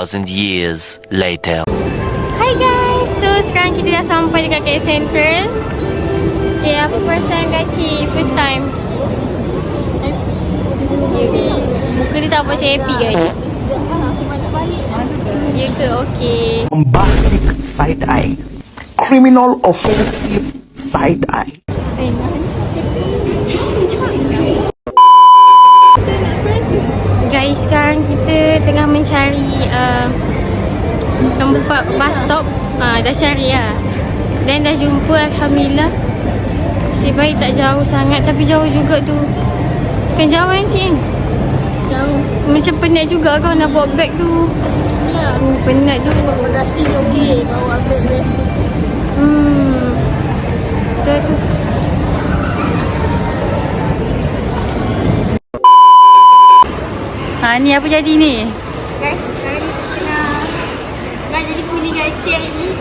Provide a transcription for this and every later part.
2,000 years later. Hi guys, so sekarang kita dah sampai dekat KL Central. Okay, apa perasaan Gaci first time? Happy. Muka dia tak buat macam happy guys. Ya ke? Okay. Bombastic side eye, criminal offensive side eye. Guys, sekarang kita tengah mencari tempat bus stop. Dah cari lah. Dan dah jumpa, alhamdulillah. Sebaik tak jauh sangat, tapi jauh juga tu. Kan jauh kan cik? Jauh. Macam penat juga kau nak bawa beg tu. Ya. Penat tu. Bawa bagasi okey, bawa beg biasa. Tu. Ni apa jadi ni? Guys, sekarang ni kita nak jadi puli Gaci hari ni.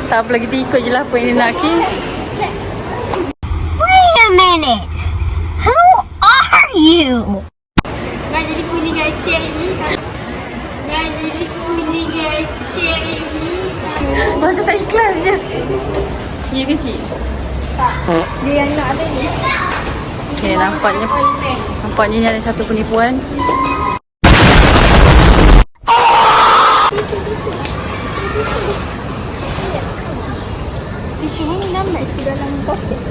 Tak apa lagi, kita ikut je lah apa yang dia nak. Okay? Wait a minute. Who are you? Nak jadi puli Gaci hari ni. Nak jadi puli Gaci hari ni. Macam tak ikhlas je. Ya ke cik? Tak. Dia yang nak ada ni. Okay, nampaknya ni ada satu penipuan. Tisu ni nampak dalam basket.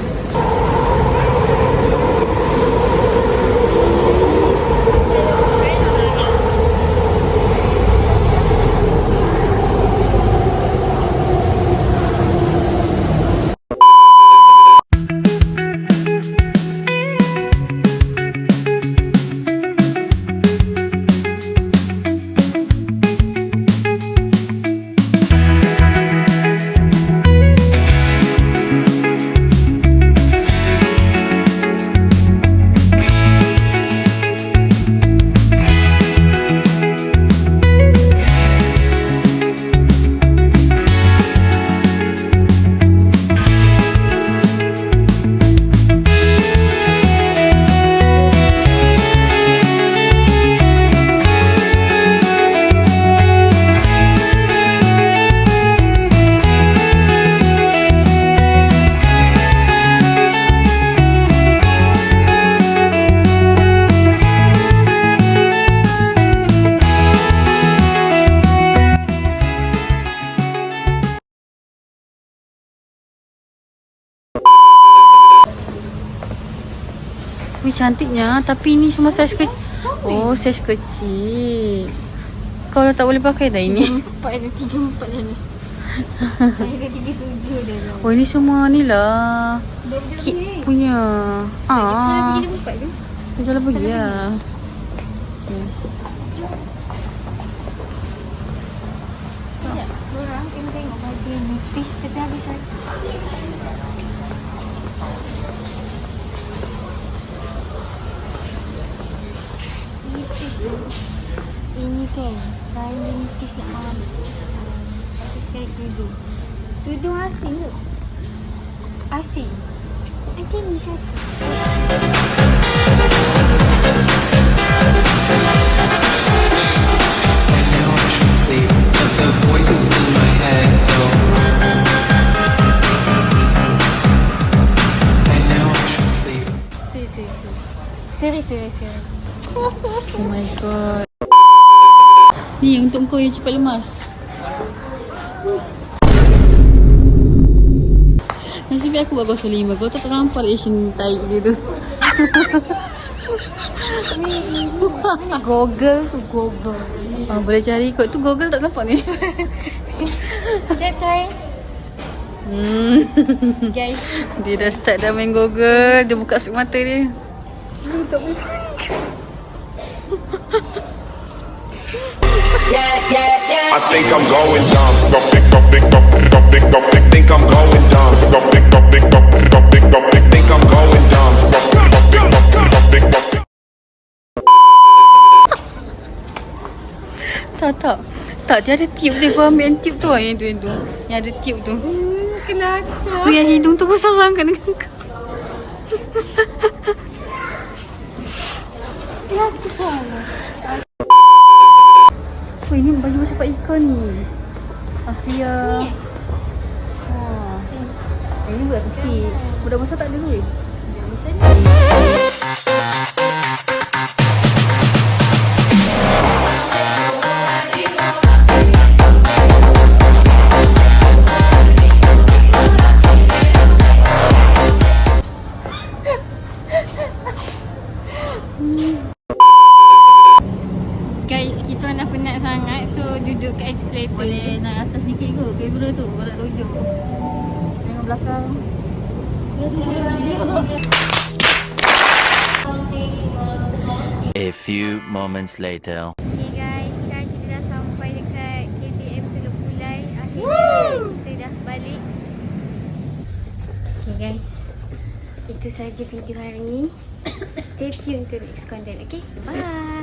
Wih, cantiknya. Tapi ni semua saiz kecil. Oh, saiz kecil. Kau dah tak boleh pakai dah ini. 4 ada 34 dah ni. Saya dah 37 dah. Oh, ini semua ni lah kids punya. Saya pergi dia 4 tu. Dia salah pergi lah. Okay. Sekejap, korang kena tengok baju ni nipis tapi habis lagi. Ini kan kain nipis nak mahal. Lepas sekali tudung. Tudung asing ke? Asing? Macam ni satu. Seri. Oh my god. Ni untuk kau yang cepat lemas. Nasib aku buat kau solima. Kau tak nampak Asian taik dia tu. Google tu Google. Boleh cari kot tu Google tak nampak ni. Sekejap try. Guys, dia dah start dah main Google. Dia buka spek mata dia. Tak boleh. I think I'm going dumb. Think I'm going dumb. Think I'm going dumb. Tak, dia ada tube dia. Kau ambil yang tube tu lah, yang tu. Yang ada tube tu. Kelakar. Yang hidung tu besar sangat dengan kau. ini baju macam Pak Ika ni. Afia. Ini buat kecil. Budak masa tak ada duit. Macam ni. Guys, kita orang dah penat sangat. So, duduk kat escalator. Boleh naik atas sikit ke? Kamera tu. Kau nak tunjuk. Tengok belakang. A few moments later. Okay guys, sekarang kita dah sampai dekat KTM Teluk Pulai. Akhirnya kita dah balik. Okay guys, itu saja video hari ni. Stay tune to next content, okay? Bye!